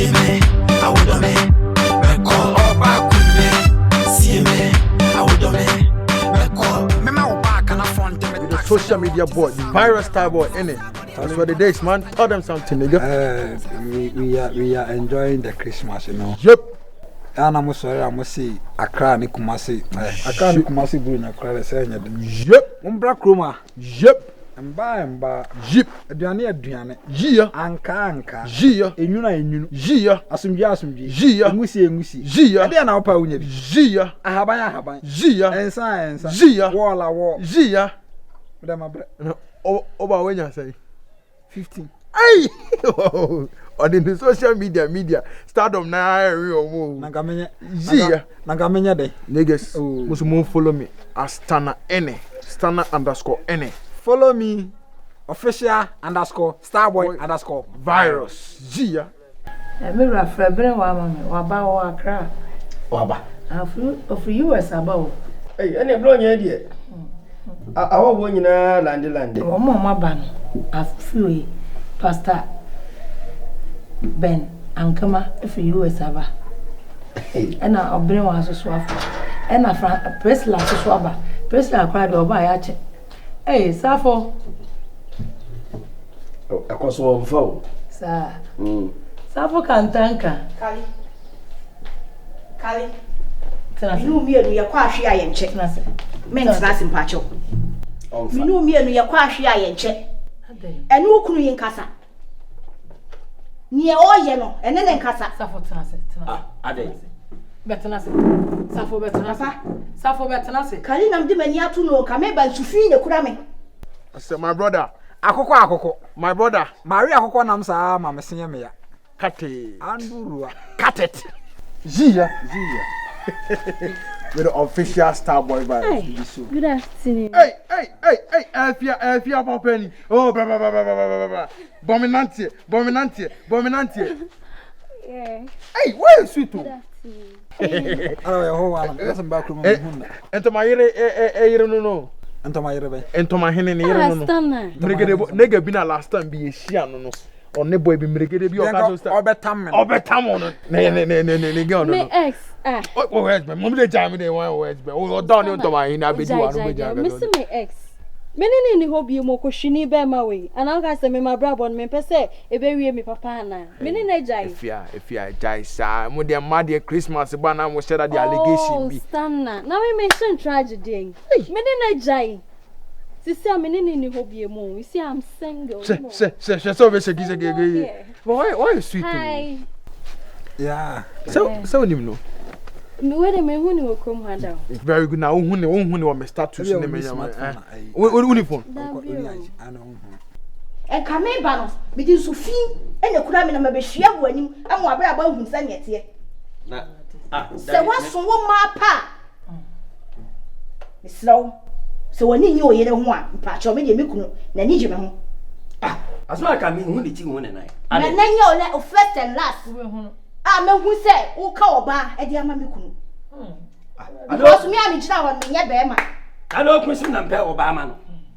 See me, I would do me. Me call up back with me. See me, I would do me. Me call me my back and I front me. The social media boy, the viral star boy, innit? That's what it is, man. Tell them something, nigga. We are enjoying the Christmas, you know. Yep. And I'm sorry, I must say, Accra ni Kumasi. Accra ni Kumasi bring Accra the same. Yep. Umbra Kruma. Yep. Mba. Yep. Aduane. Jia. Anka. Jia. Enyunu. Jia. Asumji. Jia. Engusi. Jia. Ade na opa unye bi. Jia. Ahaban. Jia. Ensa. Jia. Wall. Jia. Madam. Oba wenya say 15. Ay! On the social media, stardom na real. Nangamenya de. Niggas, must follow me as Stana _N. Follow me official _starboy_ virus. Gia. Me rafra bere wa mama wa ba wa Accra. Wa ba. Of US about. Hey, any blow nya die. Awo wo nyina lande. O mo ma ba no. Afi Pastor Ben Ankama if US aba. Ena obere wa so afa. Ena Presla so aba. Presla akwa de oba ya che. Safo. Akoso mfa o. Sa. Safo kantanka. Kali. Minu mienu ya kwa ahwe ayenche. Men tsase mpacho. Minu mienu ya kwa ahwe ayenche. Enu okunu yin kasa. Ni oye no, ene ne nkasa. Safo tenase. Ade. Betenase. Safo betenase. Safo betenase. Kali nam de mani atu no ka me ban sufi ne kura me. I said, my brother. Akoko. My brother. Maria akoko nam sa ma mesenye me ya. Kate. Andurua. Cut it. Gia. With the official Starboy virus. Good afternoon. Hey, Elfia Popeni. Oh, blah. Bominante. Yeah. Hey, where is sweet? Good afternoon. Hello, ho wala. Listen back room hunda. Ento my yere no. Ento my yere be. Ento my hene ne yere no. Nigga bi na last time bi ehia no. On ne boy bi mregede bi o ka so start. Obetam no. Ne girl no. Me ex. Oh, ex be. Mom dey jam me dey one ex be. O don you to my hene abedi wa no be jam. Me see me ex. Me ni hobby mo ko hwini be ma we. Ana ka say me ma brabo no me pese e be wie me papa na. Me ni na jai. Efia jai sa. Mo dey mad dey Christmas ba na mo share that allegation bi. Oh, stand na. Na me mention tragedy. Me ni na jai. Sister, me ni hobby mo. You see I'm single. Say so be say gise. Why you sweet? Hi. Yeah. So ni no. Me wede me hu ni okrom ha da. Very good. Now hu ni wa me status ni me yam. Uniform. E ka me ba no, me di sufi ene kura me na me be hwia bo anim, amu abra ba hu sa nyete. Na se waso wo ma pa. Mislo. Se woni nyi oyere ho a, mpa cho me de me kunu, na ni je me ho. Asma ka me hu ni ti hu ne nai. Na nanya ole o first and last. Me hu se wo ka oba e de ama me kunu. Because me am gina won me nye be ma. Alo kun sim na mpe oba ama no.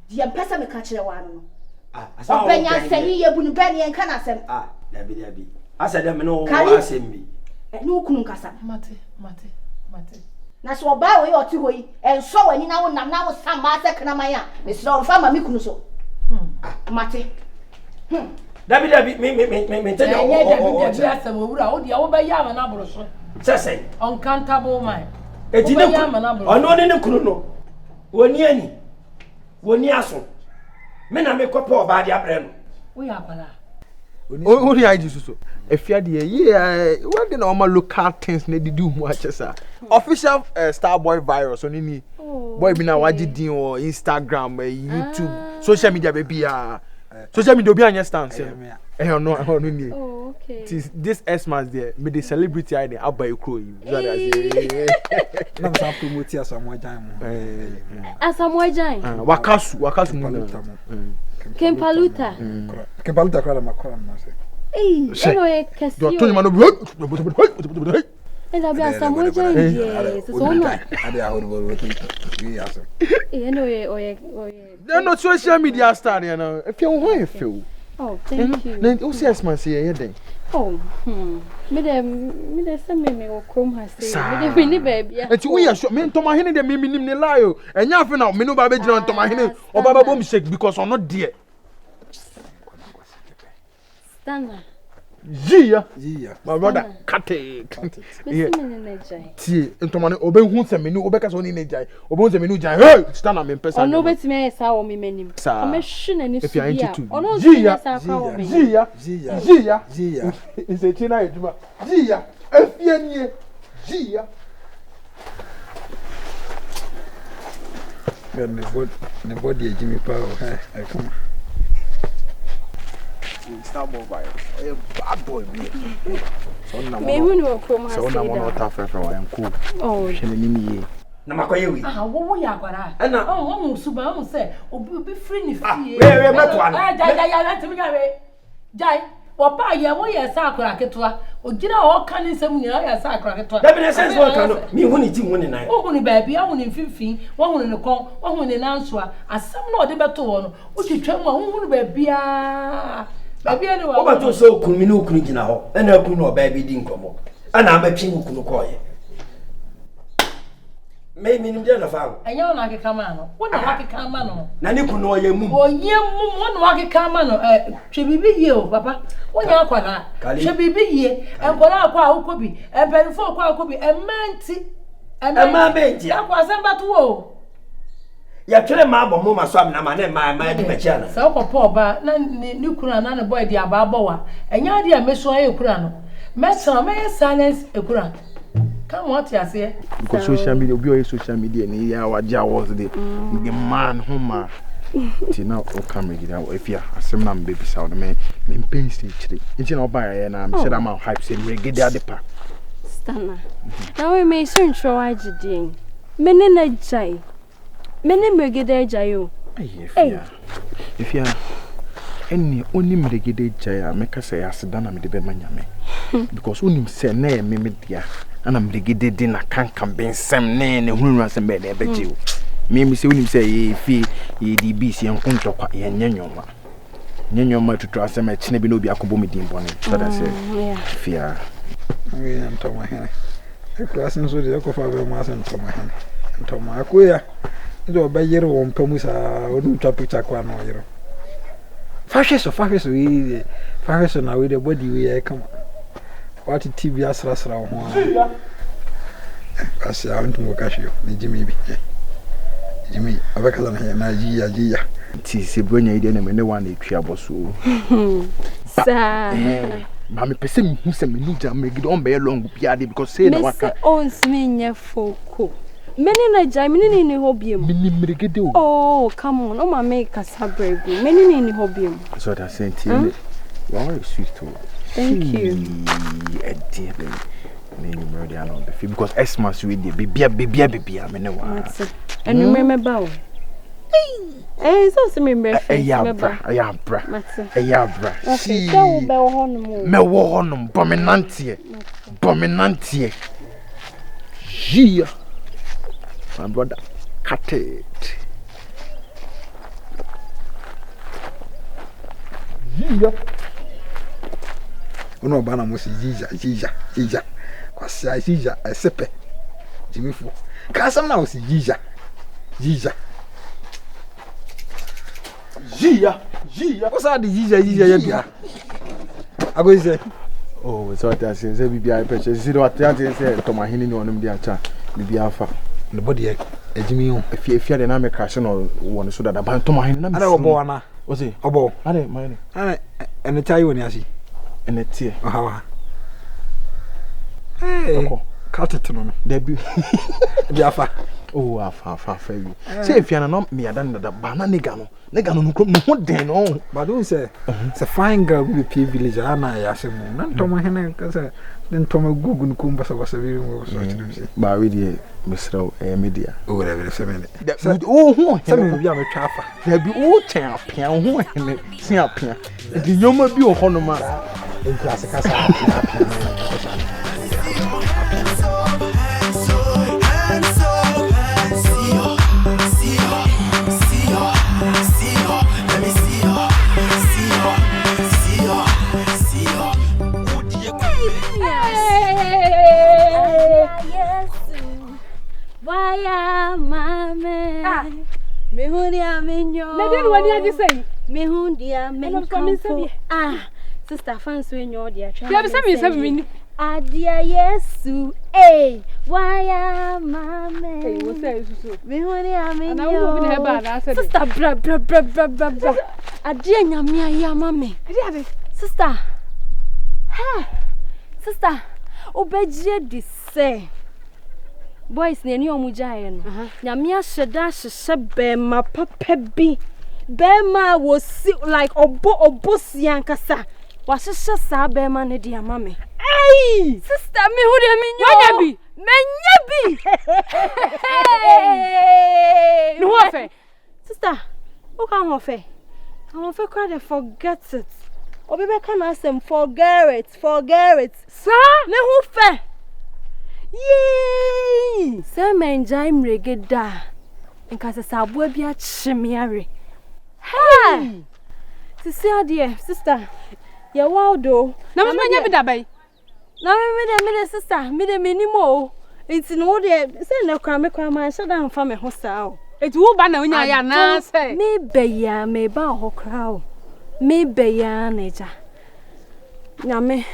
Di empesa me ka kire wa no. Asma Obenya sani ye bunu be ne en kana asem. Dabi. Asa de me no asem bi. Ni ukunu nkasa. Mate. Na so oba we oti hoyi enso wani na wo nam na wo sama ase kana man a me sro fa ma me kunu so. Mate. Dabi me tell you. Dabi asem owura o dia wo be ya ma na boro so. Sese. Uncountable man. Ejine ono ne kunu no. Woni aso. Me na me kopo oba dia bre no. We akwala. Who the ID so? If you are what the normal local things they do much official Starboy virus on any boy be na waji din or Instagram, YouTube, social media baby social media be on your stance. No ni. Oh, okay. This Xmas there, me the celebrity ID abba you crow you. Na me promote Asamoah Gyan. Asamoah Gyan. Wakasu mu. Kempaluta. Kempaluta kwa makora na se. Eno e kasi. Do to man no. Ela be Asamoah Gyan die. So no. Ade ahorbo we aso. Eno oye. They no social media star you know. If you want you feel. Oh, thank you. Then o see Xmas here then. Oh, me de send me or come has said, me de mini baby. Eti we are sure me ntoma hene de me minim ne lie o. Enya afi na me no ba be gina ntoma hene o baba bom shake because I'm not there. Stana. Jia. My brother cut it. Me Tie ntoma ne obehu se me ni obeka so ni ne jai. Obehu se me ni jai. Hey, Stana me pesa. Ono betime esa wo me manim. Ome hwe na ni su bia. Ono Jia. esa kwa wo me. Jia. Is a china ejuma. Jia. Efie nie. Jia. Ne body Jimmy Power. Hey, come on. Star mobile. A bad boy. Me hu no krom ha so na mo not afrefa wa enko. Oh, hwene ni ye. Na makoye wi. Wo ya kwara. Ana. Oh, wo suba wo se obi free ni fie. We meto ana. Ja, ntimi ga we. Jai, wo pa ye wo ye sa akora ketoa. Ogina o ka ni nsem nyina ya sa akora ketoa. Da bi na sense wo ka no. Mi hu ni ti hu ni nan. Wo hu ni baabi, wo hu ni mfimfin, wo hu ni kon, wo hu ni nansoa. Asem na ode beto wo no. Wo twetwa mu a wo hu ni baabi a. Baabi ani wa. Wo ba to so okunu ni okunu gina ho. Na okunu no baabi di nkomo. Ana abatwi okunu koye. Me minim dia na fa. Anya ona ke kama no. Wo na wa ke kama no. Na ne kunu oye mum. Oye mum wo na wa ke kama no. Hwe bibi ye o papa. Wo nya akwara. Hwe bibi ye. Enkora akwa akobi. Emperifo akwa akobi. Emanti. Emamenti. Akwa semba to wo. Ya twere ma abọ mo ma so am na ma na ma di ma chia na. Sa okopo ba na ni kura na ne boy di aba wa. Enya di a meso aye kura no. Mesra me silence ekura. Come what you say? Because social media, obi o social media ni ya waja was the man homa. Ti na o come gida if ya asem na baby sound me pen stay chiri. Nti na oba ya na me say that man hype say me gida de pa. Stana. Now we may soon show agidin. Mene na jai. Mene me gida jai o. If ya any only me gida jai a make say asida na me de be manyame. Because unim say na me media. And I'm regided in a can't be some name and who runs a bed ever do. Maybe say, when you say, ye the BC and Kunto, and Yanoma. Yanoma to trust them at Chinabino Biacobomidim bonnet. So I say, fear. I am Thomas Henry. A classing so the Ocofa Mass and Thomas Henry. And Thomas Aquia. You know, by your own Pomusa, or do topic Aquan or your fashion of fashion now with the body we come. What TV asra ho asi awon mo kasho ni Jimmy abeka na Jia ti se bronya ide na me ne wan etwa boso sa ma me pese mi hu se me nu jam me gide on be long piade because say na waka on smenya foko meni na jai meni ni hobiem mini mregede o oh come on o ma make kasabregu meni ni hobiem so that sent you wow sweet to thank you dear because Xmas with the baby me no wa and you remember so me remember bra okay so be wo honum dominantie Gia my brother cut it Gia Uno bana mo si Jija kwasi Jija esepe Jimmy fu ka sam na o si Jija what's that Jija ya bia ago say oh so that say bibia purchase see what that say to my hini ni onum dia cha bibia fa the body Jimmy o if na me crash no won so that ban to my hini na me ana obo ana o say obo ade my hini ana ene chai woni asi ene tie aha hey cut it no debut biafa oh afa you say if you na no me adan da bana nega no krom no ho den no but don't say it's a fine girl with P village ana ya se mu na to ma hene ka say den to ma gugu ku mbasa basa bi mo so ba we die mesraw media o re be se me oh ho se me bia me twa afa da bi o chen apia ho hene si apia di nyoma bi o ho no ma en classe ka sa apia Waya mame. Me hundi amenyo. Na dey wani agi say. Me hundi amenyo. Ah, sister fans we nyo dia try. Ya be say me. Adia Yesu. Eh, waya mame. Hey, what's that so? Me hundi amenyo. Ana wo bi na ba na say. Sister bra. Adia nyamia ya mame. Ade. Sister. Ha. Sister, obeje di say. Boys ne ni omujaye no. Nyamia sheda hye ma papa bi. Bema was like obo siankasa. Was hye sa bema ne dia mame. Hey! Sister me hu dia minyo. Wanya bi? Menya bi. Hey! No hofe. Sister, who can hofe? Can hofe cry they forget it. Obebe can ask them forget it. Sir, ne hu fe. Yay! Say men jaim regeda. Nka se sabo bia chimiare. Hey! Sister dear, sister. Ya waldo. na me nya bi da bai. Na me sister, me de minimo. Nti no de say na kwa me ma sha da mfa me ho saa o. Eti wo ba na onya ya na say. Me beya me ba ho kra o. Me beya na ja. Na me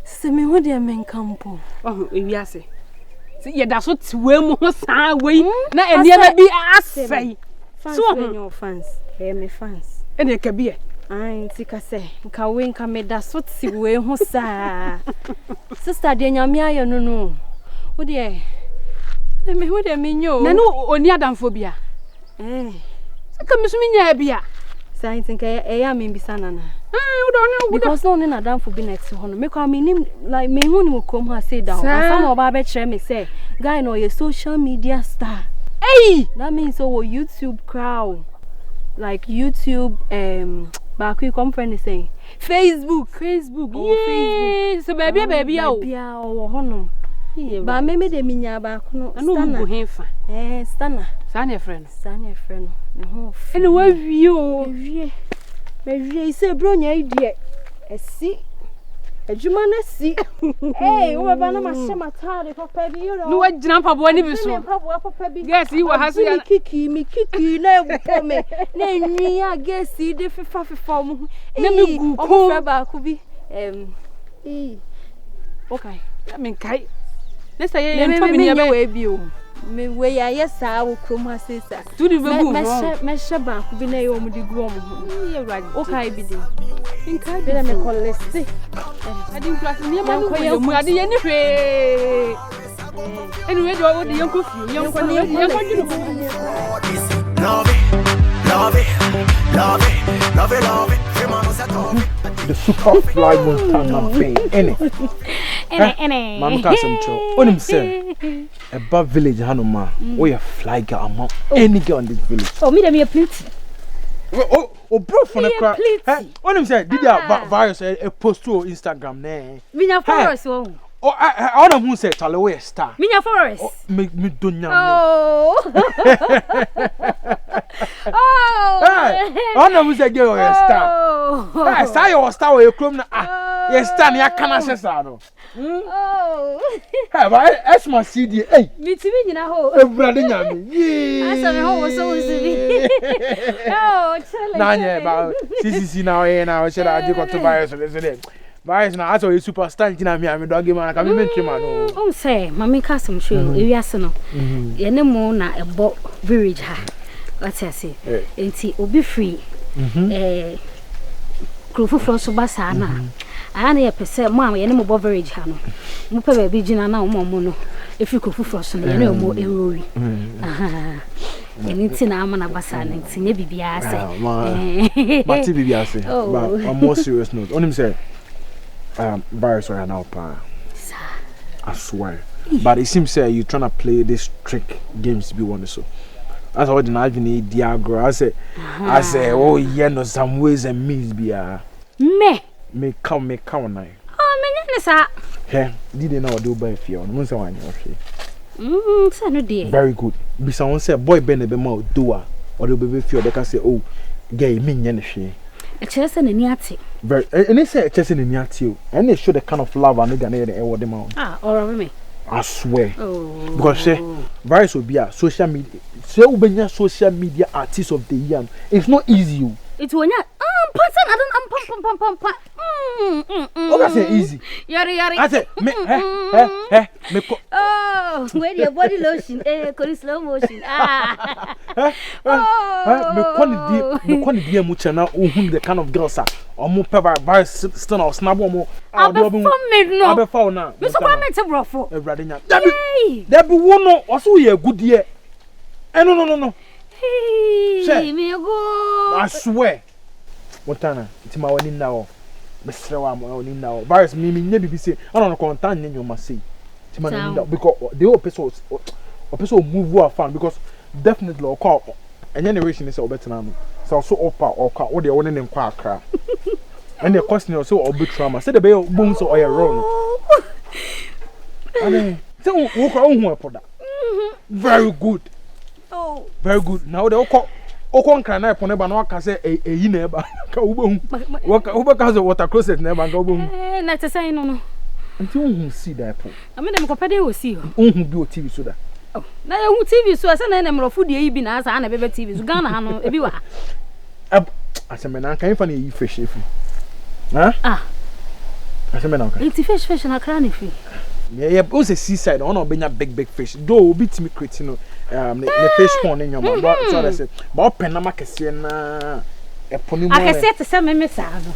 se me ho de men kampo. Oh, ewi ase. Si ye da so tiwe mu ho saa wei na eniema bi asai. So your fans. Hey me fans. Ene ka bi e. Ai tika se nka we nka me da so tiwe ho saa. Sister de nyame aye no no. Wo de me ho de me nyo. Na no oni adamfo bia. Saka misumi nya bia. Sai tinka ya me mbisa nana. We because no na down for be next to hono. Me kwa me nim like me hu ni kom ha say down. And some oba be chere me say guy no your social media star. Hey, that means so YouTube crowd. Like YouTube back we come friend say Facebook. Facebook. So baby o. Baby o hono. Ba me de minya ba kono. Anu mu hefa. Stana. Sa na friend. Ne ho. Ene wa wie o. Me wie say bro nya idie. Esi. Ejuma na si. Hey, wo ba na ma hye matade papa bi yo. No wa gina pabo ni bi so. Papa bi. Yes, you wa haso ya. Mi kiki na ebu me. Na enwi ya gesi de fifa mu. Na mi gu ko. O ba ku bi. Okay. Ya men kai. Nesta ye ntwa bi ne we bi o. Me we ya yesa wo krom ha sesa. Tu di bebu. Me hye ba ku bi na ye o mu di gu o mu. Ye right. Okay bi di. Nka Be na me collect. Adi plus ni ma no mu adi ye ni hwe. Anyway, do what the young coffee, young love it. The Super Fly Montana Bay, Mama Castle, Onim say, above village Hanoma, or your fly girl among any girl in this village. Oh, me a plenty. Oh, bro, from the crowd. Onim say, did you virus a post to Instagram? Nay, me na forest. Oh, I don't who say Talowe star. Minya forest. Me don't know. Oh. Hey, I don't who say girl your star. Hey, star your star or your chrome na yes star ya kana sesa no. Oh. Hey, but as my CD, hey. Me timi nyina ho. Ebrade nyame. Yee. Asa me ho so usibi. Oh, chale. Nanye ba CCC now here now shall I do to buy us so Vice na aso superstar ntina me am dog man ka me mentwe man no. Say mama ka some show ewiase no. Ye ne mo na ebo village ha. What I say? Enti obi free. Krofofo so basa na. Ana ye pese mo am ye ne mo bo village ha no. Mo pe ba bi gina na mo no. Efi krofofo so no ye ne mo erori. Aha. Enti na am na basa na enti ne bibia ase. Mati bibia ase. But on more serious note, on him say virus right now, pa. I swear. But it seems you trying to play this trick games to be one so. That's what the Navini Diagro. I say, oh yeah, no some ways and means be me come now. Oh, me nisa. Hey, didn't know do by fear. No one so no dear. Very good. Be someone say boy Ben be more doer or the baby fear they can say, oh, gay me she. A chest and a niati. Very, and they say a chest in the and they show the kind of love and they can air them out. Ah, or me. I swear. Oh. Because say Virus will be a social media. So when you social media artist of the year, it's not easy. It's when you person I don't pump. Okay, say easy. Yari. I say me oh, where your body lotion, call slow motion. Ah. Me kwani die mu chana ohun the kind of girls are. Omo peba Virus still now snap omo. Abe fa na. Me so kwa me te brofo. Ewrade nya. There be one no also ye good year. No. Hey, me go. I swear. Montana, it's my one now. Mr. Wam now. Virus me never be say. I don't contact you must say. Because the whole episode move who are fan because definitely or call and generation is better now. So or car or the one in Quakra. And the question also or big trauma. Say the bell booms or your wrong. I mean, so walk on for that. Very good. Oh, very good. Now the Okon can I pone ba no aka say eyi na eba ka ubon wo ka say water closet na eba ga ubon na te say no anti unhu see that po am dem ko pede wo see unhu bi o TV so da oh na ye hu TV so ase na na mrofo de yi bi na asa na bebe TV so Ghana ha no ebi wa aseme na kan fa na yi fish efi ha aseme na kan it fish na kra na fi yeah o say seaside on obenya big fish do obi timi create no the fish pond in your mouth so I said but pen na makese na e poni mo I can say to say me sa no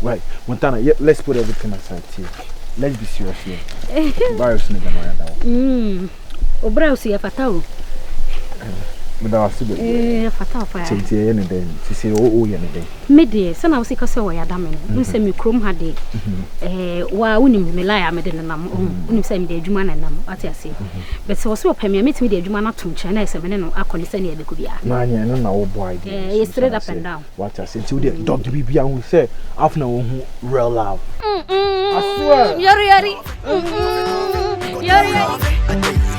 right Montana let's put everything aside here let's be serious here Virus ni gana ya dawo obra usi ya fatao But fata fa tinti ye ne den ti se o ye ne den me de se na usi ka se wo ya da me no se me krom ha de wa unim me la ya me de nam unim se me de adwuma na nam ati ase but se wo se opamia me timi de adwuma na to nche na se me ne no akoni se ne e beku bia na anya no na wo boy de straight up and down what ase ti wo de dog bi bia hu se afna wo hu real love I swear yari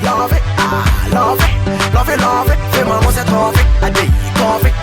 love it, love it, fais maman c'est trop vite,